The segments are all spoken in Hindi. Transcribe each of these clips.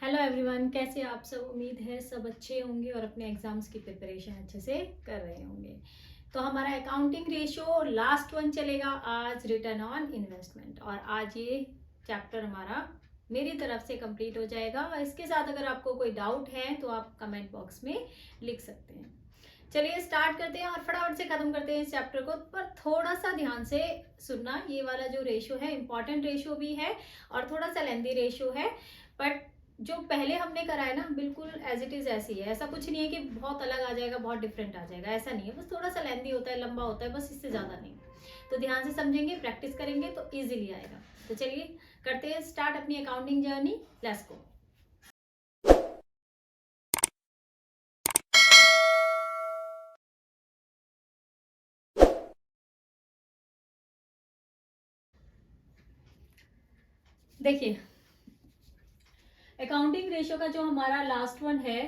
हेलो एवरीवन, कैसे आप सब। उम्मीद है सब अच्छे होंगे और अपने एग्जाम्स की प्रिपरेशन अच्छे से कर रहे होंगे। तो हमारा अकाउंटिंग रेशियो लास्ट वन चलेगा आज, रिटर्न ऑन इन्वेस्टमेंट। और आज ये चैप्टर हमारा मेरी तरफ से कंप्लीट हो जाएगा। इसके साथ अगर आपको कोई डाउट है तो आप कमेंट बॉक्स में लिख सकते हैं। चलिए स्टार्ट करते हैं और फटाफट से खत्म करते हैं इस चैप्टर को। पर थोड़ा सा ध्यान से सुनना, ये वाला जो रेशियो है इंपॉर्टेंट रेशियो भी है और थोड़ा सा लेंथी रेशियो है। बट जो पहले हमने करा है ना, बिल्कुल एज इट इज ऐसी है। ऐसा कुछ नहीं है कि बहुत अलग आ जाएगा, बहुत डिफरेंट आ जाएगा, ऐसा नहीं है। बस थोड़ा सा लेंथी होता है, लंबा होता है, बस इससे ज्यादा नहीं। तो ध्यान से समझेंगे, प्रैक्टिस करेंगे तो इजीली आएगा। तो चलिए करते हैं स्टार्ट अपनी अकाउंटिंग जर्नी। Let's go. देखिए, अकाउंटिंग रेशियो का जो हमारा लास्ट वन है,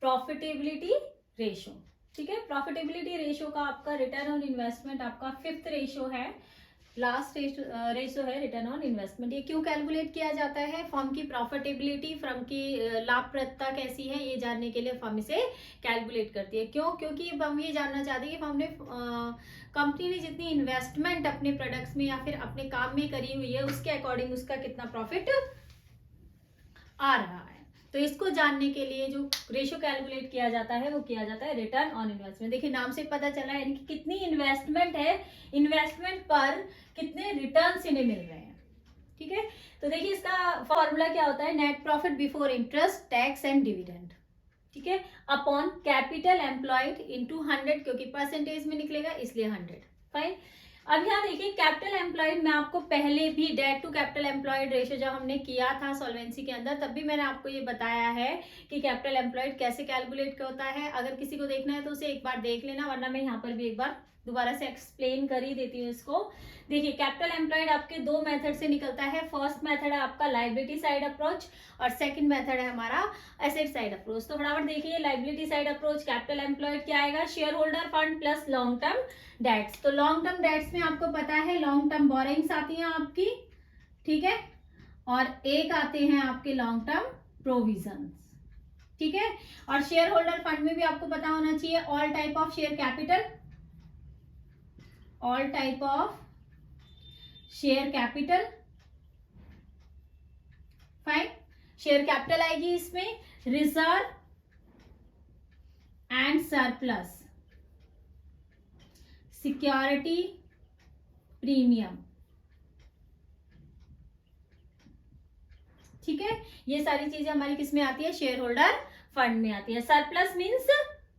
प्रॉफिटेबिलिटी रेशियो। ठीक है, प्रॉफिटेबिलिटी रेशियो का आपका रिटर्न ऑन इन्वेस्टमेंट आपका फिफ्थ रेशियो है, लास्ट रेशियो है रिटर्न ऑन इन्वेस्टमेंट। ये क्यों कैलकुलेट किया जाता है? फर्म की प्रॉफिटेबिलिटी, फर्म की लाभप्रदता कैसी है, ये जानने के लिए फर्म इसे कैलकुलेट करती है। क्यों? क्योंकि हम ये जानना चाहते हैं कि फर्म ने कंपनी ने जितनी इन्वेस्टमेंट अपने प्रोडक्ट्स में या फिर अपने काम में करी हुई है, उसके अकॉर्डिंग उसका कितना प्रॉफिट आ रहा है। तो इसको जानने के लिए जो रेशियो कैलकुलेट किया जाता है वो किया जाता है रिटर्न ऑन इन्वेस्टमेंट। देखिए नाम से पता चला है, यानी कि कितनी इन्वेस्टमेंट है, इन्वेस्टमेंट पर कितने रिटर्न्स इन्हें मिल रहे हैं। ठीक है, तो देखिए इसका फॉर्मूला क्या होता है, net profit before interest, tax and dividend. ठीक है, अपॉन कैपिटल एम्प्लॉयड इनटू 100, क्योंकि परसेंटेज में निकलेगा इसलिए 100। फाइन। अब यहाँ देखिए कैपिटल एम्प्लॉयड, मैं आपको पहले भी debt to capital employed ratio जब हमने किया था सॉल्वेंसी के अंदर, तब भी मैंने आपको ये बताया है कि कैपिटल एम्प्लॉयड कैसे कैलकुलेट होता है। अगर किसी को देखना है तो उसे एक बार देख लेना, वरना मैं यहाँ पर भी एक बार दोबारा से एक्सप्लेन कर ही देती हूँ इसको। देखिए कैपिटल एम्प्लॉयड आपके दो मेथड से निकलता है। फर्स्ट मेथड है आपका लाइबिलिटी साइड अप्रोच और सेकंड मेथड है हमारा एसेट साइड अप्रोच। तो फटाफट देखिए, liability side approach capital employed क्या आएगा, share holder fund plus long term dates. तो लॉन्ग टर्म डेट्स में आपको पता है लॉन्ग टर्म बोरिंग्स आती हैं आपकी, ठीक है, और एक आते हैं आपके लॉन्ग टर्म प्रोविजंस। ठीक है, और शेयर होल्डर फंड में भी आपको पता होना चाहिए all type of share capital, all type of share capital. Fine. Share capital आएगी इसमें reserve and surplus, security premium. ठीक है, ये सारी चीजें हमारी किस में आती है, शेयर होल्डर फंड में आती है। सरप्लस मींस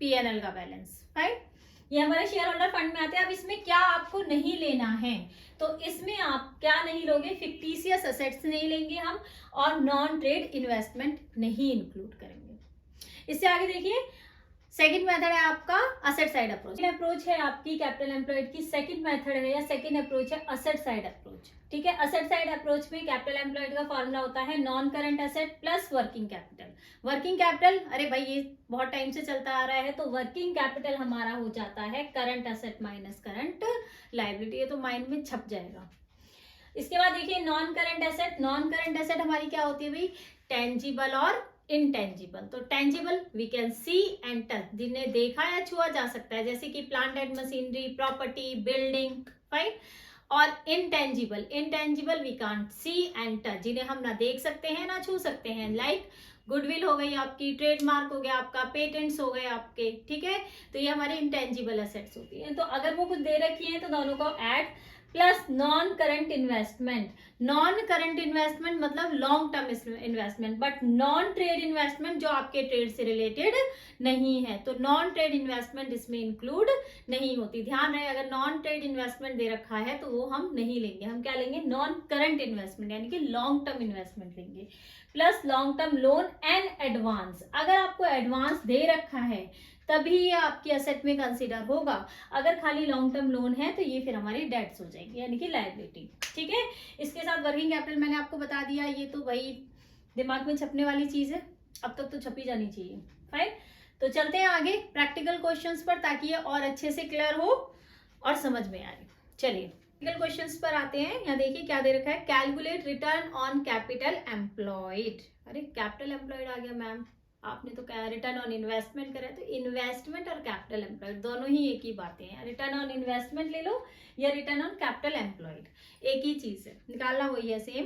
पीएनएल का बैलेंस। राइट, ये हमारे शेयर होल्डर फंड में आते हैं। अब इसमें क्या आपको नहीं लेना है, तो इसमें आप क्या नहीं लोगे, फिक्टिशियस असेट्स नहीं लेंगे हम, और नॉन ट्रेड इन्वेस्टमेंट नहीं इंक्लूड करेंगे। इससे आगे देखिए, सेकंड मेथड है आपका असेट साइड अप्रोच। अप्रोच है आपकी कैपिटल एम्प्लॉयड की सेकंड मेथड है या सेकंड अप्रोच है असेट साइड अप्रोच। ठीक है, असेट साइड अप्रोच में कैपिटल एम्प्लॉयड का फॉर्मूला होता है non current asset plus working capital. Working capital, अरे भाई ये बहुत टाइम से चलता आ रहा है, तो वर्किंग कैपिटल हमारा हो जाता है current asset minus current liability. ये तो माइंड में छप जाएगा। इसके बाद देखिए non current asset. Non current asset हमारी क्या होती है भाई, टेंजिबल और इनटेंजिबल। तो tangible we can see and touch, जिन्हें देखा या छुआ जा सकता है, जैसे कि plant and machinery, property, building. Fine. और intangible, intangible we can't see and touch, जिन्हें हम ना देख सकते हैं ना छू सकते हैं। लाइक गुडविल हो गई आपकी, ट्रेडमार्क हो गया आपका, पेटेंट्स हो गए आपके। ठीक है, तो ये हमारी इंटेंजिबल एसेट्स होती है। तो अगर वो कुछ दे रखी है तो दोनों को add, plus non current investment. Non current investment मतलब long term investment, but non trade investment जो आपके ट्रेड से रिलेटेड नहीं है, तो नॉन ट्रेड इन्वेस्टमेंट इसमें इंक्लूड नहीं होती। ध्यान रहे, अगर नॉन ट्रेड इन्वेस्टमेंट दे रखा है तो वो हम नहीं लेंगे। हम क्या लेंगे, नॉन करंट इन्वेस्टमेंट, यानी कि लॉन्ग टर्म इन्वेस्टमेंट लेंगे। Plus long term loan and advance. अगर आपको एडवांस दे रखा है तभी ये आपकी असेट में कंसीडर होगा। अगर खाली लॉन्ग टर्म लोन है तो ये फिर हमारी डेट्स हो जाएगी, यानी कि लायबिलिटी। ठीक है, इसके साथ वर्किंग कैपिटल मैंने आपको बता दिया, ये तो भाई दिमाग में छपने वाली चीज है, अब तक तो छपी जानी चाहिए। फाइन। तो चलते हैं आगे प्रैक्टिकल क्वेश्चंस पर, ताकि ये और अच्छे से क्लियर हो और समझ में आए। चलिए क्वेश्चंस पर आते हैं। यहाँ देखिए क्या दे रखा है, calculate return on capital employed. अरे कैपिटल एम्प्लॉयड आ गया मैम, आपने तो क्या रिटर्न ऑन इन्वेस्टमेंट करा है, तो इन्वेस्टमेंट और कैपिटल एम्प्लॉयड दोनों ही एक ही बातें हैं। रिटर्न ऑन इन्वेस्टमेंट ले लो या रिटर्न ऑन कैपिटल एम्प्लॉयड, एक ही चीज है, निकालना वही है सेम।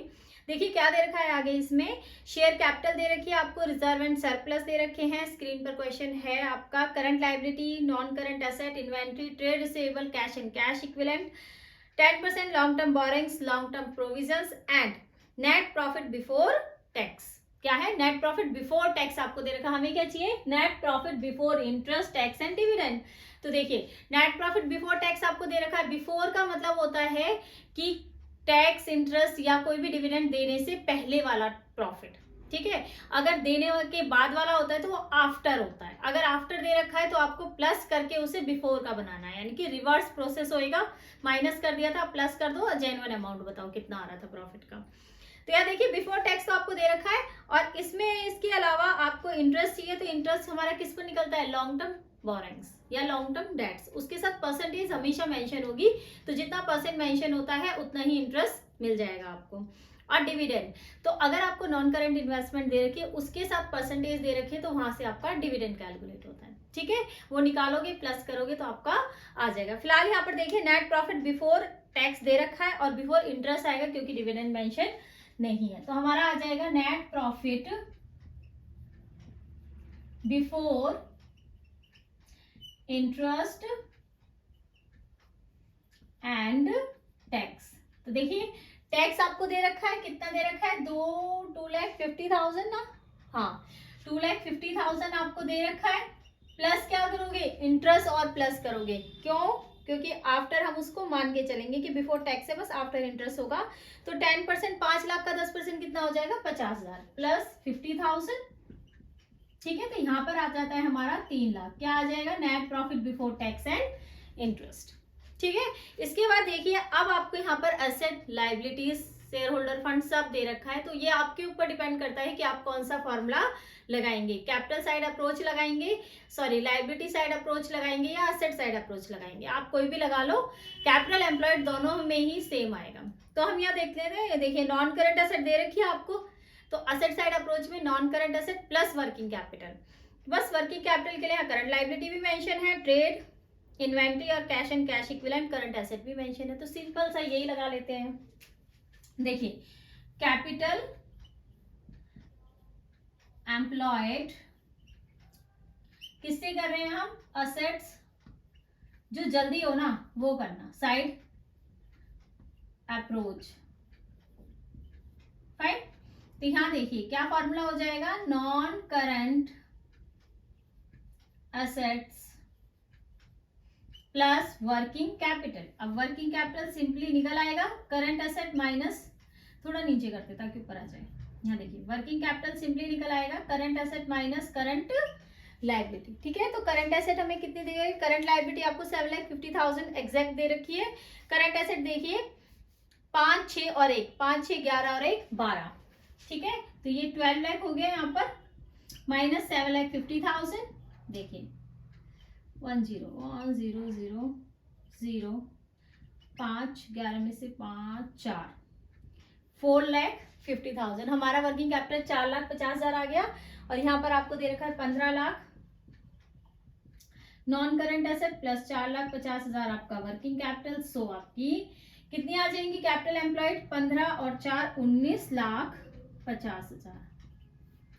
देखिए क्या दे रखा है आगे, इसमें शेयर कैपिटल दे रखी है आपको, रिजर्व एंड सरप्लस दे रखे हैं। स्क्रीन पर क्वेश्चन है आपका, current liability, non current asset, inventory, trade receivable, cash and cash equivalent, 10% long term borrowings, long term provisions and net profit before tax. क्या है, नेट प्रॉफिट बिफोर टैक्स आपको दे रखा। हमें क्या चाहिए, net profit before interest, tax and dividend. तो देखिए नेट प्रॉफिट बिफोर टैक्स आपको दे रखा है। बिफोर का मतलब होता है कि टैक्स, इंटरेस्ट या कोई भी डिविडेंड देने से पहले वाला प्रॉफिट, ठीक है। अगर देने के बाद वाला होता है तो वो आफ्टर होता है। अगर आफ्टर दे रखा है तो आपको प्लस करके उसे बिफोर का बनाना है, यानी कि रिवर्स प्रोसेस होएगा। माइनस कर दिया था, प्लस कर दो, जेन्युइन अमाउंट बताओ कितना आ रहा था प्रॉफिट का। तो यार देखिए बिफोर टैक्स तो आपको दे रखा है, और इसमें इसके अलावा आपको इंटरेस्ट चाहिए, तो इंटरेस्ट हमारा किस पर निकलता है, लॉन्ग टर्म बोरिंग्स या लॉन्ग टर्म डेट्स। उसके साथ परसेंटेज हमेशा मेंशन होगी, तो जितना परसेंट मेंशन होता है उतना ही इंटरेस्ट मिल जाएगा आपको। और डिविडेंड, तो अगर आपको नॉन करंट इन्वेस्टमेंट दे रखी है उसके साथ परसेंटेज दे रखी है, तो वहां से आपका डिविडेंड कैलकुलेट होता है, ठीक है। वो निकालोगे, प्लस करोगे तो आपका आ जाएगा। फिलहाल यहाँ पर देखिए नेट प्रॉफिट बिफोर टैक्स दे रखा है और बिफोर इंटरेस्ट आएगा क्योंकि डिविडेंड मेंशन नहीं है, तो हमारा आ जाएगा net profit before interest and tax. तो देखिए टैक्स आपको दे रखा है, कितना दे रखा है, 2,50,000 ना, हाँ 2,50,000 आपको दे रखा है। प्लस क्या करोगे, इंटरेस्ट और प्लस करोगे, क्यों, क्योंकि आफ्टर हम उसको मान के चलेंगे कि बिफोर टैक्स है, बस आफ्टर इंटरेस्ट होगा। तो 10%, 5 लाख का 10% कितना हो जाएगा, 50,000 प्लस 50,000, ठीक है। तो यहाँ पर आ जाता है हमारा 3 लाख। क्या आ जाएगा, net profit before tax and interest, ठीक है। इसके बाद देखिए अब आपको यहाँ पर asset, liabilities, share holder fund सब दे रखा है, तो ये आपके ऊपर डिपेंड करता है कि आप कौन सा फॉर्मूला लगाएंगे, कैपिटल साइड अप्रोच लगाएंगे, सॉरी लाइबिलिटी साइड अप्रोच लगाएंगे या एसेट साइड अप्रोच लगाएंगे, आप कोई भी लगा लो। कैपिटल एम्प्लॉयड दोनों में ही सेम आएगा। तो हम यहाँ देख लेते हैं, देखिए नॉन करंट एसेट दे रखी है आपको, तो एसेट साइड अप्रोच में non current asset plus working capital, बस वर्किंग कैपिटल के लिए करंट लाइबिलिटी भी मेंशन है, ट्रेड, इन्वेंट्री और cash and cash equivalent, current asset भी मेंशन है, तो सिंपल सा यही लगा लेते हैं। देखिए कैपिटल एम्प्लॉयड किससे कर रहे हैं हम, असेट्स, जो जल्दी हो ना वो करना, साइड अप्रोच, फाइन। तो यहां देखिए क्या फॉर्मूला हो जाएगा, non current assets plus working capital. अब वर्किंग कैपिटल सिंपली निकल आएगा, करंट एसेट माइनस, थोड़ा नीचे करते ताकि ऊपर आ जाए। यहाँ देखिए वर्किंग कैपिटल सिंपली निकल आएगा, current asset minus current liability, ठीक है। तो करंट एसेट हमें कितनी दी गई, करंट लाइबिलिटी आपको 7,50,000 एग्जैक्ट दे रखी है। करंट एसेट देखिए 5, 6 और 1, 5, 6, 11 और 1, 12, ठीक है। तो ये 12 लाख हो गया यहाँ पर, माइनस 7,50,000, देखिए 1 0 1 0 0 0, 5, 11 में से 5, 4, 4,50,000 हमारा वर्किंग कैपिटल 4,50,000 आ गया। और यहाँ पर आपको दे रखा है 15 lakh non current asset plus 4,50,000 आपका वर्किंग कैपिटल। सो आपकी कितनी आ जाएंगी कैपिटल एम्प्लॉयड, 15 और 4 19,50,000,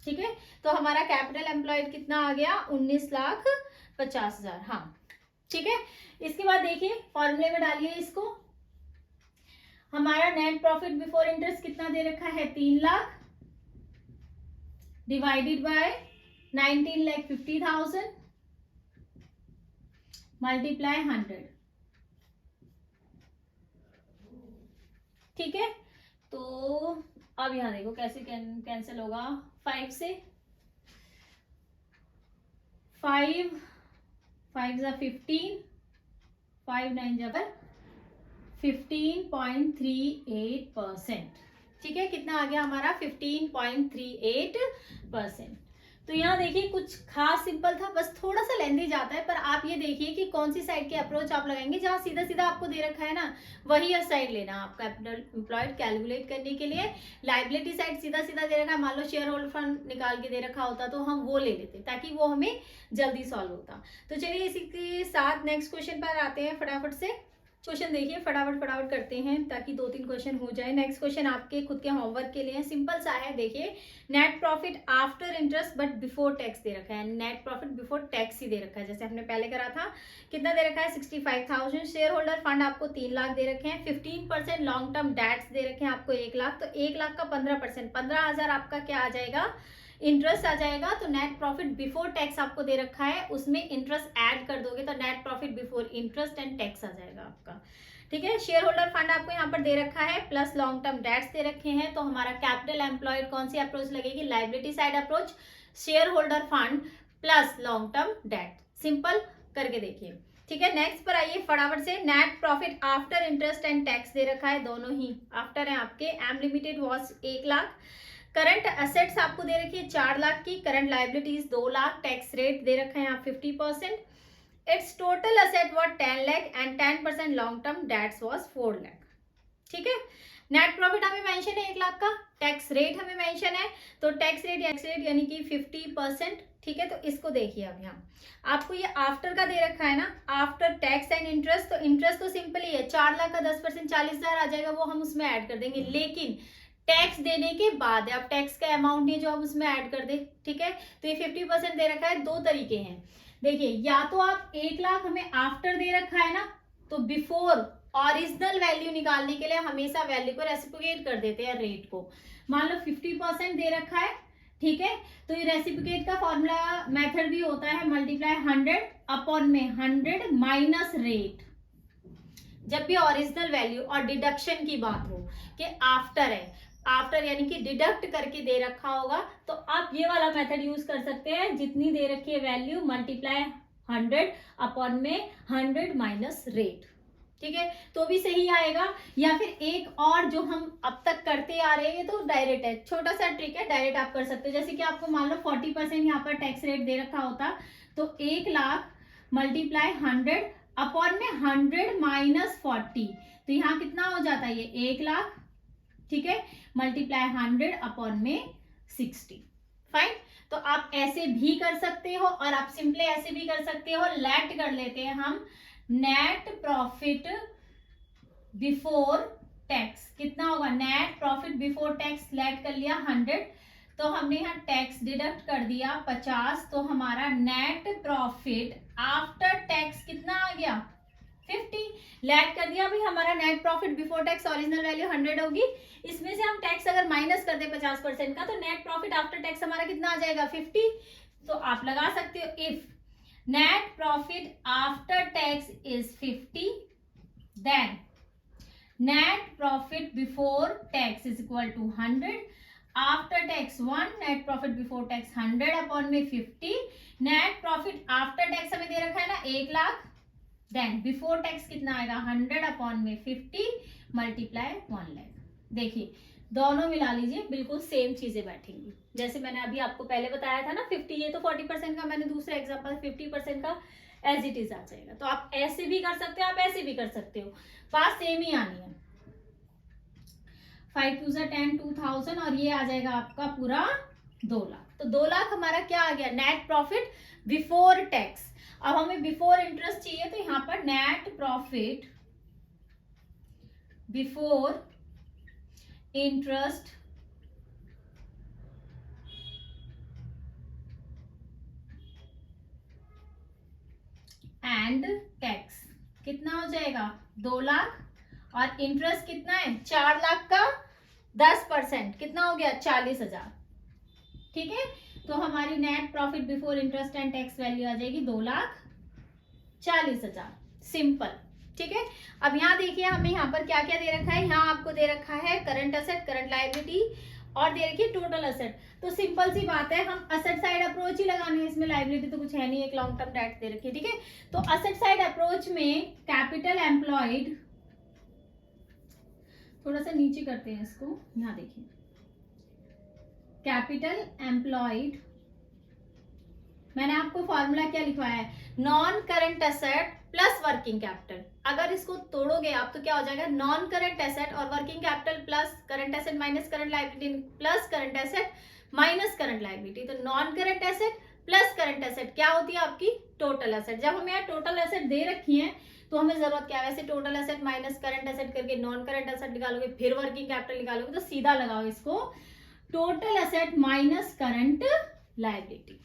ठीक है। तो हमारा कैपिटल एम्प्लॉयड कितना आ गया, 19,50,000, हाँ ठीक है। इसके बाद देखिए फॉर्मूले में डालिए इसको, हमारा नेट प्रॉफिट बिफोर इंटरेस्ट कितना दे रखा है, 3 लाख डिवाइडेड बाय 19,50,000 मल्टीप्लाई 100, ठीक है। तो अब यहां देखो कैसे कैंसिल होगा, 5 से 5 5 15, 5 9 15.38%, ठीक है। कितना आ गया हमारा 15.38%। तो यहाँ देखिए कुछ खास सिंपल था, बस थोड़ा सा लेंदी जाता है, पर आप ये देखिए कि कौन सी साइड की अप्रोच आप लगाएंगे। जहाँ सीधा सीधा आपको दे रखा है ना, वही साइड लेना आपका कैपिटल एम्प्लॉयड कैलकुलेट करने के लिए। लाइबिलिटी साइड सीधा सीधा दे रखा है, मान लो शेयर होल्डर फंड निकाल के दे रखा होता तो हम वो ले लेते, ताकि वो हमें जल्दी सॉल्व होता। तो चलिए इसी के साथ नेक्स्ट क्वेश्चन पर आते हैं। फटाफट से क्वेश्चन देखिए, फटाफट करते हैं ताकि 2-3 क्वेश्चन हो जाए। नेक्स्ट क्वेश्चन आपके खुद के होमवर्क के लिए सिंपल सा है। देखिए, net profit after interest but before tax दे रखा है। नेट प्रॉफिट बिफोर टैक्स ही दे रखा है, जैसे हमने पहले करा था। कितना दे रखा है? 65,000। शेयर होल्डर फंड आपको 3 लाख दे रखे हैं। 15% लॉन्ग टर्म डेट्स दे रखे हैं आपको 1 लाख। तो 1 लाख का 15%, 15,000 आपका क्या आ जाएगा? इंटरेस्ट आ जाएगा। तो नेट प्रॉफिट बिफोर टैक्स आपको दे रखा है, उसमें इंटरेस्ट ऐड कर दोगे तो net profit before interest and tax आ जाएगा आपका। ठीक है, शेयर होल्डर फंड आपको यहाँ पर दे रखा है, प्लस लॉन्ग टर्म डेट्स दे रखे हैं। तो हमारा कैपिटल एम्प्लॉयड कौन सी अप्रोच लगेगी? Liability side approach, share holder fund plus long term debt. Simple करके देखिए। ठीक है, नेक्स्ट पर आइए फटाफट से। Net profit after interest and tax दे रखा है, दोनों ही आफ्टर है आपके। M limited was 1 lakh. Current assets आपको दे रखी है 4 लाख की। Current liabilities 2 lakh. Tax rate दे रखा है यहाँ 50%। It's total asset was 10 lakh and 10% long term dates was 4 lakh. ठीक है, नेट प्रॉफिट हमें मेंशन है 1 लाख का, टैक्स रेट हमें मेंशन है, तो टैक्स रेट यानी कि 50%। ठीक है, तो इसको देखिए अब यहाँ आपको ये आफ्टर का दे रखा है ना, आफ्टर टैक्स एंड इंटरेस्ट। तो इंटरेस्ट तो सिंपल ही है, 4 लाख का 10% 40,000 आ जाएगा, वो हम उसमें ऐड कर देंगे। लेकिन टैक्स देने के बाद अब टैक्स का अमाउंट नहीं जो हम उसमें ऐड कर दे। ठीक है, तो ये 50% दे रखा है। 2 तरीके हैं, देखिए, या तो आप 1 लाख हमें आफ्टर दे रखा है ना, तो बिफोर ओरिजिनल वैल्यू निकालने के लिए हमेशा वैल्यू को रेसिप्रोकेट कर देते हैं रेट को। मान लो 50% दे रखा है, ठीक है, तो ये रेसिप्रोकेट का फॉर्मूला मेथड भी होता है मल्टीप्लाई 100 अपॉन में 100 माइनस रेट। जब भी ओरिजिनल वैल्यू और डिडक्शन की बात हो कि आफ्टर है, आफ्टर यानी कि डिडक्ट करके दे रखा होगा, तो आप ये वाला मेथड यूज कर सकते हैं। जितनी दे रखी है वैल्यू मल्टीप्लाई 100 अपॉन में 100 माइनस रेट। ठीक है, तो भी सही आएगा। या फिर एक और जो हम अब तक करते आ रहे हैं, ये तो डायरेक्ट है, छोटा सा ट्रिक है, डायरेक्ट आप कर सकते हो। जैसे कि आपको मान लो 40% यहाँ पर टैक्स रेट दे रखा होता, तो 1 लाख मल्टीप्लाई 100 अपॉन में 100 माइनस 40, तो यहाँ कितना हो जाता है? ये 1 लाख। ठीक है, मल्टीप्लाई 100 अपॉन में 60। फाइन, तो आप ऐसे भी कर सकते हो और आप सिंपली ऐसे भी कर सकते हो। लेट कर लेते हैं हम, नेट प्रॉफिट बिफोर टैक्स कितना होगा? Net profit before tax let कर लिया 100, तो हमने यहाँ टैक्स डिडक्ट कर दिया 50, तो हमारा नेट प्रॉफिट आफ्टर टैक्स कितना आ गया? 50। लेट कर दिया। अभी हमारा net profit before tax original value 100 होगी, इसमें से हम टैक्स अगर माइनस कर दे 50% का, तो नेट प्रॉफिट आफ्टर टैक्स हमारा कितना आ जाएगा? 50। तो आप लगा सकते हो, if net profit after tax is 50, then net profit before tax is equal to 100, after tax 1, net profit before tax 100 upon में 50, net profit after tax हमें दे रखा है ना 1 लाख, then before tax कितना आएगा? 100 upon में 50 मल्टीप्लाई 1 लाख। देखिए, दोनों मिला लीजिए, बिल्कुल सेम चीजें बैठेंगी। जैसे मैंने अभी आपको पहले बताया था ना 50, ये तो 40% का मैंने दूसरा एग्जांपल 50% का एज इट इज आ जाएगा। तो आप ऐसे भी कर सकते हो, आप ऐसे भी कर सकते हो, बात सेम ही आनी है। 5 2 10 2000 और ये आ जाएगा आपका पूरा 2 लाख। तो 2 लाख हमारा क्या आ गया? Net profit before tax. अब हमें बिफोर इंटरेस्ट चाहिए, तो यहाँ पर net profit before interest and tax कितना हो जाएगा? 2 लाख। और इंटरेस्ट कितना है? 4 लाख का 10% कितना हो गया? 40,000। ठीक है, तो हमारी net profit before interest and tax value आ जाएगी 2,40,000। सिंपल। ठीक है, अब यहाँ देखिए हमें यहाँ पर क्या क्या दे रखा है। यहाँ आपको दे रखा है करंट असेट, करंट लायबिलिटी और दे रखी है टोटल असेट। तो सिंपल सी बात है, हम असेट साइड अप्रोच ही लगाने हैं, इसमें लायबिलिटी तो कुछ है नहीं, एक लॉन्ग टर्म डेट दे रखी है। ठीक है, तो असेट साइड अप्रोच में कैपिटल एम्प्लॉयड, थोड़ा सा नीचे करते हैं इसको, यहाँ देखिए, कैपिटल एम्प्लॉयड मैंने आपको फॉर्मूला क्या लिखवाया है, non current asset plus working capital. अगर इसको तोड़ोगे आप तो क्या हो जाएगा, नॉन करंट एसेट और working capital plus current asset minus current liability plus current asset minus current liability. तो non current asset plus current asset क्या होती है आपकी, टोटल एसेट। जब हमें यहाँ टोटल एसेट दे रखी है तो हमें जरूरत क्या है, वैसे total asset minus current asset करके नॉन करंट एसेट निकालोगे, फिर वर्किंग कैपिटल निकालोगे, तो सीधा लगाओ इसको total asset minus current liability.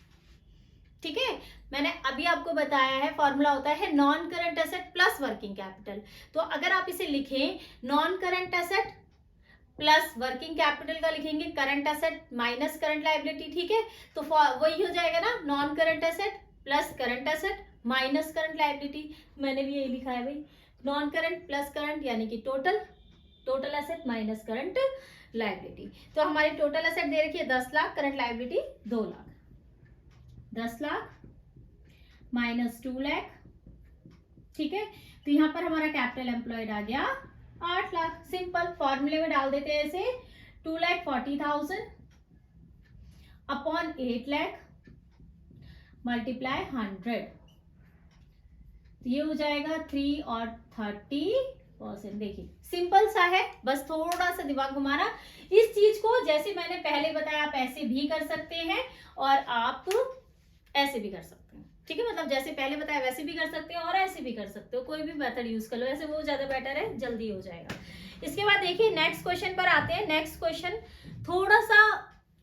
ठीक है, मैंने अभी आपको बताया है फॉर्मूला होता है non current asset plus working capital. तो अगर आप इसे लिखें non current asset plus working capital का लिखेंगे current asset minus current liability. ठीक है, तो वही हो जाएगा ना, non current asset plus current asset minus current liability. मैंने भी यही लिखा है भाई, नॉन करंट प्लस करंट यानी कि total asset minus current liability. तो हमारी टोटल एसेट दे रखी है 10 lakh, current liability 2 lakh. 10 lakh minus 2 lakh. ठीक है, तो यहां पर हमारा कैपिटल एम्प्लॉयड आ गया 8 लाख। सिंपल फॉर्मूले में डाल देते हैं ऐसे, 2,40,000 अपॉन 8 लाख मल्टीप्लाई 100, ये हो जाएगा 3 और 30%। देखिए सिंपल सा है, बस थोड़ा सा दिमाग घुमाना। इस चीज को जैसे मैंने पहले बताया आप ऐसे भी कर सकते हैं और आप ऐसे भी कर सकते हैं। ठीक है, मतलब जैसे पहले बताया वैसे भी कर सकते हो और ऐसे भी कर सकते हो, कोई भी मेथड यूज कर लो, ऐसे वो ज्यादा बेटर है, जल्दी हो जाएगा। इसके बाद देखिए नेक्स्ट क्वेश्चन पर आते हैं। नेक्स्ट क्वेश्चन थोड़ा सा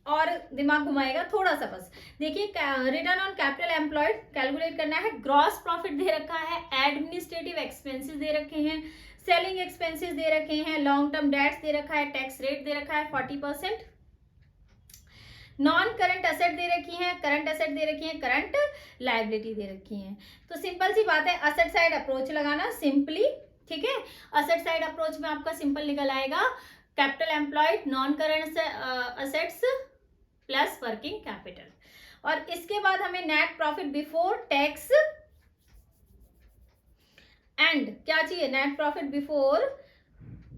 और दिमाग घुमाएगा, थोड़ा सा बस। देखिए return on capital employed calculate करना है। ग्रॉस प्रॉफिट दे रखा है, एडमिनिस्ट्रेटिव एक्सपेंसेस दे रखे हैं, सेलिंग एक्सपेंसेस दे रखे हैं, लॉन्ग टर्म डेट्स दे रखा है, टैक्स रेट दे रखा है 40%, नॉन करंट एसेट दे रखी है, करंट एसेट दे रखी है, करंट लायबिलिटी दे रखी है। तो सिंपल सी बात है, असेट साइड अप्रोच लगाना सिंपली। ठीक है, असेट साइड अप्रोच में आपका सिंपल निकल आएगा capital employed non current assets plus working capital. और इसके बाद हमें net profit before tax and क्या चाहिए, net profit before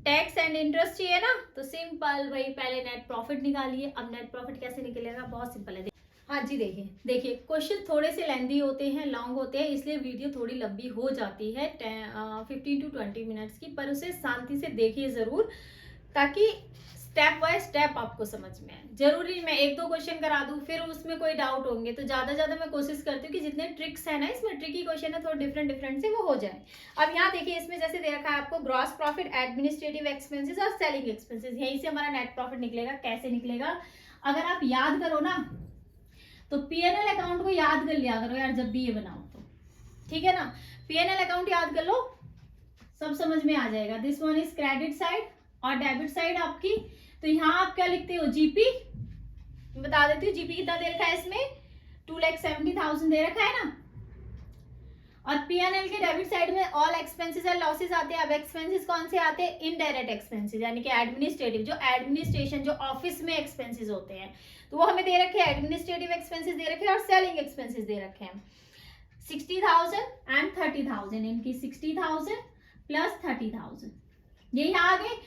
tax and interest चाहिए ना। तो सिंपल वही पहले नेट प्रॉफिट निकालिए। अब नेट प्रॉफिट कैसे निकलेगा, बहुत सिंपल है। हाँ जी, देखिए क्वेश्चन थोड़े से लेंदी होते हैं, लॉन्ग होते हैं, इसलिए वीडियो थोड़ी लंबी हो जाती है 15 to 20 मिनट्स की, पर उसे शांति से देखिए जरूर, ताकि स्टेप बाय स्टेप आपको समझ में आए। जरूरी मैं 1-2 क्वेश्चन करा दूं फिर उसमें कोई डाउट होंगे, तो ज्यादा मैं कोशिश करती हूँ कि जितने ट्रिक्स है ना, इसमें ट्रिकी क्वेश्चन है थोड़ा डिफरेंट से वो हो जाए। अब यहाँ देखिए इसमें जैसे दे रखा है आपको ग्रॉस प्रॉफिट, एडमिनिस्ट्रेटिव एक्सपेंसेस और सेलिंग एक्सपेंसेस, यहीं से हमारा नेट प्रॉफिट निकलेगा। कैसे निकलेगा, अगर आप याद करो ना तो पीएनएल अकाउंट को याद कर लिया करो यार जब भी ये बनाओ तो, ठीक है ना। पीएनएल अकाउंट याद कर लो, सब समझ में आ जाएगा। This one is credit side और डेबिट साइड आपकी। तो यहाँ आप क्या लिखते हो, जीपी, बता देती हूँ जीपी कितना दे रखा है इसमें, 2,70,000 दे रखा है ना। और पीएनएल के डेबिट साइड में ऑल एक्सपेंसेस एंड लॉसेस आते हैं। अब एक्सपेंसेस कौन से आते हैं, इनडायरेक्ट एक्सपेंसेस, यानी कि एडमिनिस्ट्रेटिव, जो एडमिनिस्ट्रेशन जो ऑफिस में एक्सपेंसेस होते हैं, तो वो हमें दे रखे हैं। एडमिनिस्ट्रेटिव एक्सपेंसेस दे रखे हैं और सेलिंग एक्सपेंसेस दे रखे हैं 60,000 एंड 30,000, इनकी 60,000 प्लस 30,000, ये यहाँ आ गए।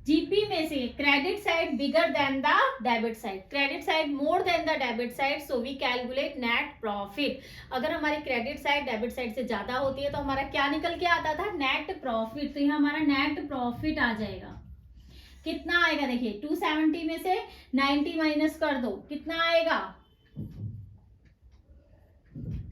जीपी में से credit side bigger than the debit side, credit side more than the debit side, so we calculate net profit. अगर हमारी क्रेडिट साइड डेबिट साइड से ज्यादा होती है तो हमारा क्या निकल के आता था, नेट प्रॉफिट। तो यहाँ हमारा नेट प्रॉफिट आ जाएगा, कितना आएगा देखिए, 270 में से 90 माइनस कर दो, कितना आएगा,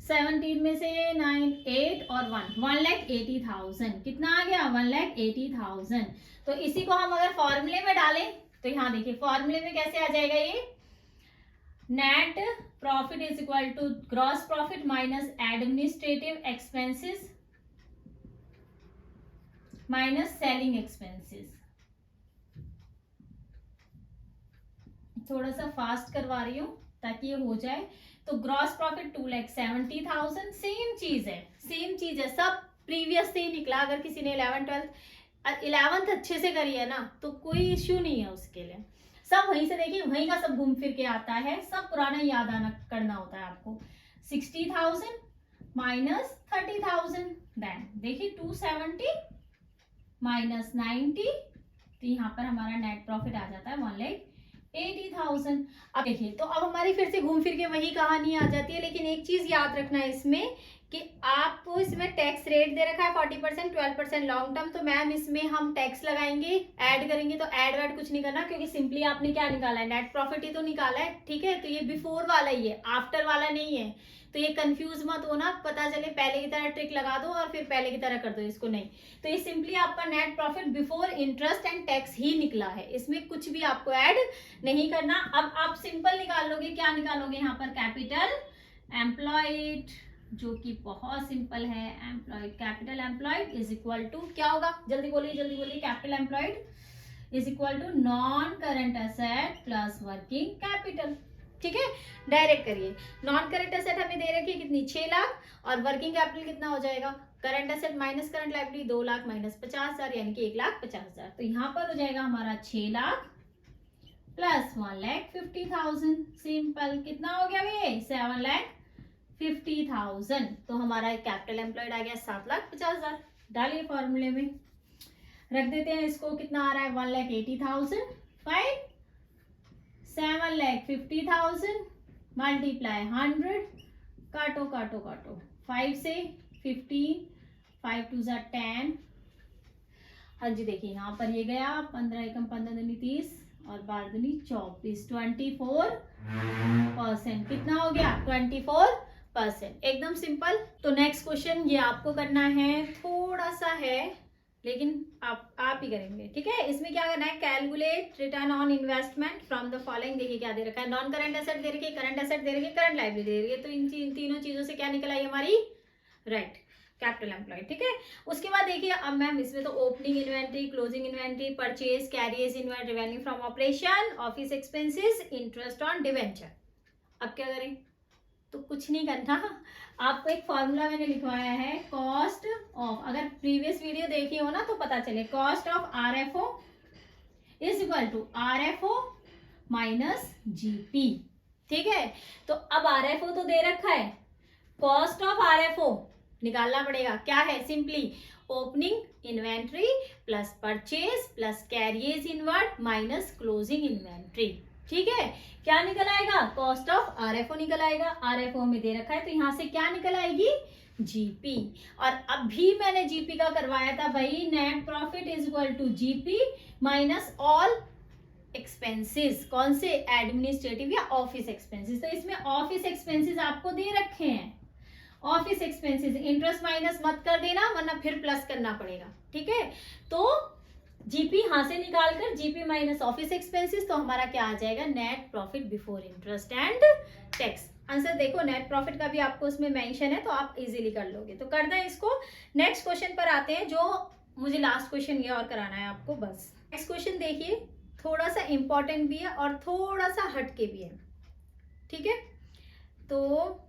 17 में से 9, 8 और 1, 1,80,000, कितना आ गया, 1,80,000। तो इसी को हम अगर फॉर्मूले में डालें तो यहाँ देखिए फॉर्मूले में कैसे आ जाएगा, ये net profit is equal to gross profit minus administrative expenses minus selling expenses. थोड़ा सा फास्ट करवा रही हूँ ताकि ये हो जाए। तो ग्रॉस प्रॉफिट 2,70,000, सेम चीज है, सब प्रीवियस से ही निकला। अगर किसी ने 11th अच्छे से करी है ना तो कोई इश्यू नहीं है उसके लिए, सब वहीं से देखिए, वहीं का सब घूम फिर के आता है, सब पुराना याद आना करना होता है आपको। 60,000 माइनस 30,000, देन देखिए 270 माइनस 90, तो यहाँ पर हमारा नेट प्रॉफिट आ जाता है 1,80,000। 80,000। अब देखिए, तो अब हमारी फिर से घूम फिर के वही कहानी आ जाती है, लेकिन एक चीज याद रखना है इसमें कि आपको इसमें टैक्स रेट दे रखा है 40%, 12% लॉन्ग टर्म, तो मैम इसमें हम टैक्स लगाएंगे, ऐड करेंगे, तो ऐड वैड कुछ नहीं करना, क्योंकि सिंपली आपने क्या निकाला है, नेट प्रॉफिट ही तो निकाला है। ठीक है, तो ये बिफोर वाला ही है, आफ्टर वाला नहीं है। तो ये कंफ्यूज मत होना, पता चले पहले की तरह ट्रिक लगा दो और फिर पहले की तरह कर दो इसको, नहीं। तो ये सिंपली आपका net profit before interest and tax ही निकला है, इसमें कुछ भी आपको ऐड नहीं करना। अब आप सिंपल निकाल लोगे, क्या निकालोगे यहाँ पर, कैपिटल एम्प्लॉयड, जो कि बहुत सिंपल है। Employed, capital employed is equal to क्या होगा, जल्दी बोलिए जल्दी बोलिए, capital employed is equal to non current asset plus working capital. ठीक है, डायरेक्ट करिए। नॉन करंट एसेट हमें दे रखी है कितनी, 6 लाख, और वर्किंग कैपिटल कितना हो जाएगा, current asset minus current liability 2 lakh minus 50,000, यानी कि 1,50,000। तो यहाँ पर हो जाएगा हमारा 6 लाख प्लस 1,50,000। सिंपल, कितना हो गया ये, 7,50,000। तो हमारा कैपिटल एम्प्लॉयड आ गया 7,50,000। डालिए फॉर्मूले में, रख देते हैं इसको, कितना आ रहा है, 1,80,000, फाइन 7,50,000 मल्टीप्लाई 100, काटो काटो काटो, 5 से 15, 5 2 10। हाँ जी, देखिए यहाँ पर ये गया 15 एकम 15 दूनी 30 और 12 दूनी 24, 24%। कितना हो गया, 24%। एकदम सिंपल। तो नेक्स्ट क्वेश्चन ये आपको करना है, थोड़ा सा है लेकिन आप ही करेंगे। ठीक है, इसमें क्या करना है, calculate return on investment from the following. देखिए क्या दे रखा है, नॉन करंट एसेट दे रखी है, करंट एसेट दे रखी है, करंट लायबिलिटी दे रही है। तो इन तीनों चीजों से क्या निकल आई हमारी, राइट, कैपिटल एम्प्लॉयड। ठीक है, उसके बाद देखिए, अब मैम इसमें तो opening inventory, closing inventory, purchase, carriage inventory, revenue from operation, office expenses, interest on debenture. अब क्या करें, तो कुछ नहीं करना, आपको एक फॉर्मूला मैंने लिखवाया है, कॉस्ट ऑफ, अगर प्रीवियस वीडियो देखी हो ना तो पता चले, cost of RFO is equal to RFO minus GP. ठीक है, तो अब आरएफओ तो दे रखा है, कॉस्ट ऑफ आरएफओ निकालना पड़ेगा। क्या है, simply opening inventory plus purchase plus carriage inward minus closing inventory. ठीक है, क्या निकल आएगा, कॉस्ट ऑफ आरएफओ निकल आएगा। आरएफओ में दे रखा है, तो यहां से क्या निकल आएगी, जीपी। और अभी मैंने जीपी का करवाया था भाई, net profit is equal to GP minus all expenses. कौन से, एडमिनिस्ट्रेटिव या ऑफिस एक्सपेंसेस। तो इसमें ऑफिस एक्सपेंसेस आपको दे रखे हैं, ऑफिस एक्सपेंसेस, इंटरेस्ट माइनस मत कर देना वरना फिर प्लस करना पड़ेगा। ठीक है, तो जीपी यहां से निकालकर जीपी माइनस ऑफिस एक्सपेंसेस, तो हमारा क्या आ जाएगा, net profit before interest and tax. Answer देखो, नेट प्रॉफिट का भी आपको उसमें मेंशन है, तो आप इजीली कर लोगे। तो कर दें इसको। नेक्स्ट क्वेश्चन पर आते हैं, जो मुझे लास्ट क्वेश्चन ये और कराना है आपको बस। नेक्स्ट क्वेश्चन देखिए, थोड़ा सा इंपॉर्टेंट भी है और थोड़ा सा हटके भी है। ठीक है, तो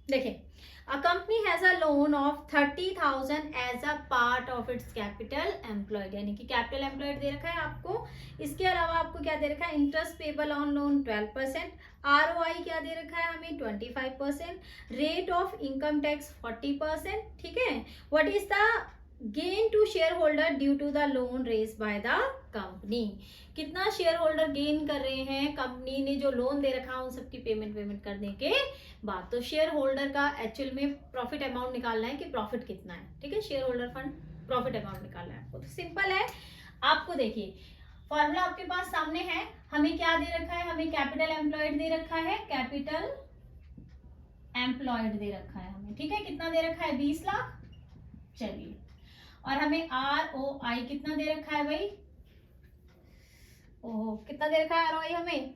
देखिए, A company has a loan of 30,000 as a part of its capital employed, यानी कि कैपिटल एम्प्लॉयड दे रखा है आपको। इसके अलावा आपको क्या दे रखा है, interest payable on loan 12%, ROI क्या दे रखा है हमें 25%, रेट ऑफ इनकम टैक्स 40%। ठीक है, what is the gain to share holder due to the loan raise by the company. कितना शेयर होल्डर गेन कर रहे हैं, कंपनी ने जो लोन दे रखा है उन सबकी पेमेंट करने के बाद। तो शेयर होल्डर का एक्चुअल में प्रॉफिट अमाउंट निकालना है कि प्रॉफिट कितना है। ठीक है, share holder fund profit amount निकालना है आपको। तो सिंपल है, आपको देखिए फॉर्मूला आपके पास सामने है। हमें क्या दे रखा है, हमें कैपिटल एम्प्लॉयड दे रखा है, कैपिटल एम्प्लॉयड दे रखा है हमें। ठीक है, कितना दे रखा है, 20 लाख। चलिए, और हमें ROI कितना दे रखा है भाई, ओह कितना दे रखा है ROI हमें,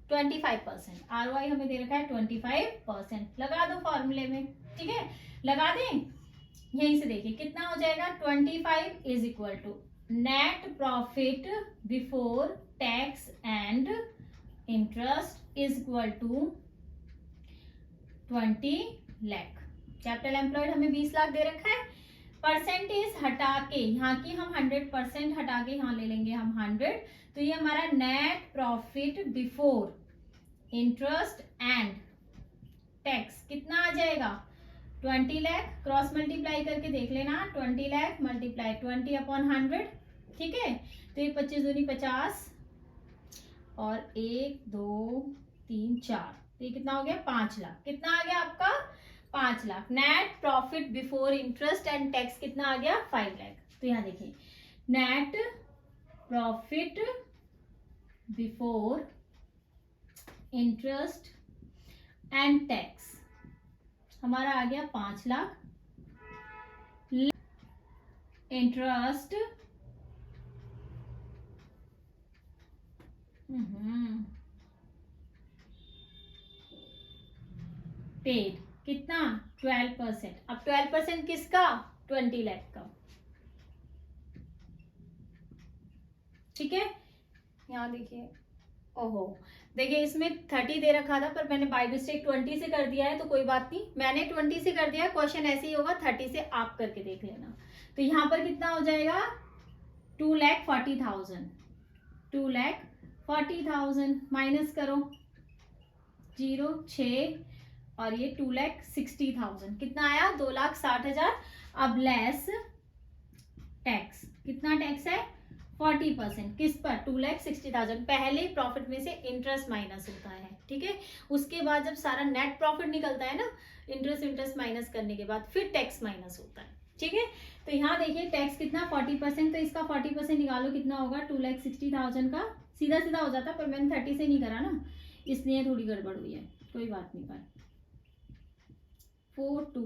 25%। ROI हमें दे रखा है 25%। लगा दो फॉर्मूले में। ठीक है, लगा दें, यहीं से देखिए कितना हो जाएगा, 25 is equal to net profit before tax and interest is equal to 20 lakh. Capital employed हमें 20 लाख दे रखा है, परसेंटेज हटा के यहाँ की हम 100% हटा के यहाँ ले लेंगे हम 100। तो ये हमारा net profit before interest and tax कितना आ जाएगा, 20 लाख। क्रॉस मल्टीप्लाई करके देख लेना, 20 लाख मल्टीप्लाई 20 अपॉन 100। ठीक है, तो ये 25 दूनी 50 और 1 2 3 4, तो ये कितना हो गया 5 लाख। कितना आ गया आपका 5 lakh. Net profit before interest and tax कितना आ गया 5 लाख। तो यहाँ देखिए net profit before interest and tax हमारा आ गया 5 लाख। इंटरेस्ट पेड कितना 12%। अब 12% किसका 20 लाख का। ठीक है, यहाँ देखिए, ओहो देखिए इसमें 30 दे रखा था पर मैंने बाय मिस्टेक 20 से कर दिया है, तो कोई बात नहीं, मैंने 20 से कर दिया। क्वेश्चन ऐसे ही होगा, 30 से आप करके देख लेना। तो यहाँ पर कितना हो जाएगा 2,40,000। 2,40,000 माइनस करो 0 6 और ये 2,60,000 कितना आया 2,60,000। अब लेस टैक्स, कितना टैक्स है 40%। किस पर 2,60,000। पहले प्रॉफिट में से इंटरेस्ट माइनस होता है, ठीक है। उसके बाद जब सारा नेट प्रॉफिट निकलता है ना, इंटरेस्ट माइनस करने के बाद फिर टैक्स माइनस होता है, ठीक है। तो यहाँ देखिए टैक्स कितना 40%, तो इसका 40% निकालो कितना होगा 2,60,000 का। सीधा सीधा हो जाता, पर मैंने 30 से नहीं करा ना, इसलिए थोड़ी गड़बड़ हुई है, कोई बात नहीं। पर 4 2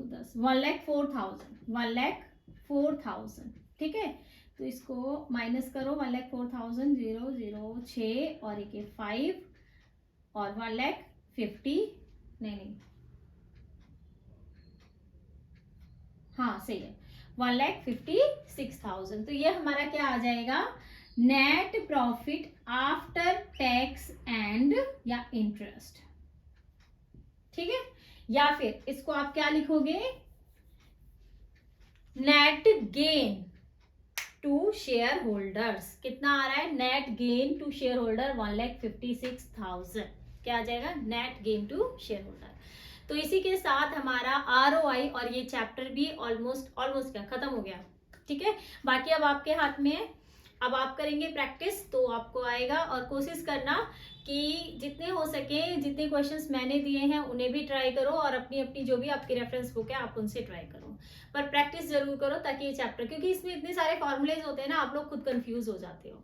10 1,04,000 1,04,000, ठीक है। तो इसको माइनस करो 1,04,000 0 0 6 और एक 5 और 1,50 नहीं हाँ सही है 1,56,000। तो ये हमारा क्या आ जाएगा net profit after tax and या इंटरेस्ट, ठीक है। या फिर इसको आप क्या लिखोगे net gain to share holders. कितना आ रहा है net gain to share holder 1,56,000। क्या आ जाएगा net gain to share holder. तो इसी के साथ हमारा ROI और ये चैप्टर भी ऑलमोस्ट क्या खत्म हो गया, ठीक है। बाकी अब आपके हाथ में है, अब आप करेंगे प्रैक्टिस तो आपको आएगा। और कोशिश करना कि जितने हो सके, जितने क्वेश्चंस मैंने दिए हैं उन्हें भी ट्राई करो, और अपनी अपनी जो भी आपकी रेफरेंस बुक है आप उनसे ट्राई करो, पर प्रैक्टिस जरूर करो, ताकि ये चैप्टर, क्योंकि इसमें इतने सारे फॉर्मूलेज होते हैं ना, आप लोग खुद कंफ्यूज हो जाते हो।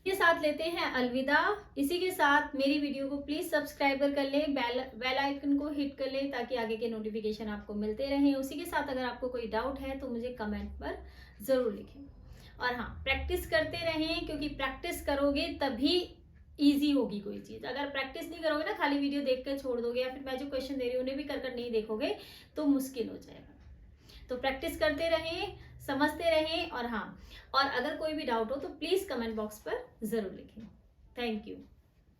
के साथ लेते हैं अलविदा। इसी के साथ मेरी वीडियो को प्लीज सब्सक्राइब कर ले, बेल आइकन को हिट कर ले, ताकि आगे के नोटिफिकेशन आपको मिलते रहें। उसी के साथ अगर आपको कोई डाउट है तो मुझे कमेंट पर जरूर लिखें। और हाँ, प्रैक्टिस करते रहें, क्योंकि प्रैक्टिस करोगे तभी इजी होगी कोई चीज। अगर प्रैक्टिस नहीं करोगे ना, खाली वीडियो देख कर छोड़ दोगे, या फिर मैं जो क्वेश्चन दे रही हूँ उन्हें भी कर नहीं देखोगे, तो मुश्किल हो जाएगा। तो प्रैक्टिस करते रहें, समझते रहें। और हाँ, और अगर कोई भी डाउट हो तो प्लीज कमेंट बॉक्स पर जरूर लिखें। Thank you.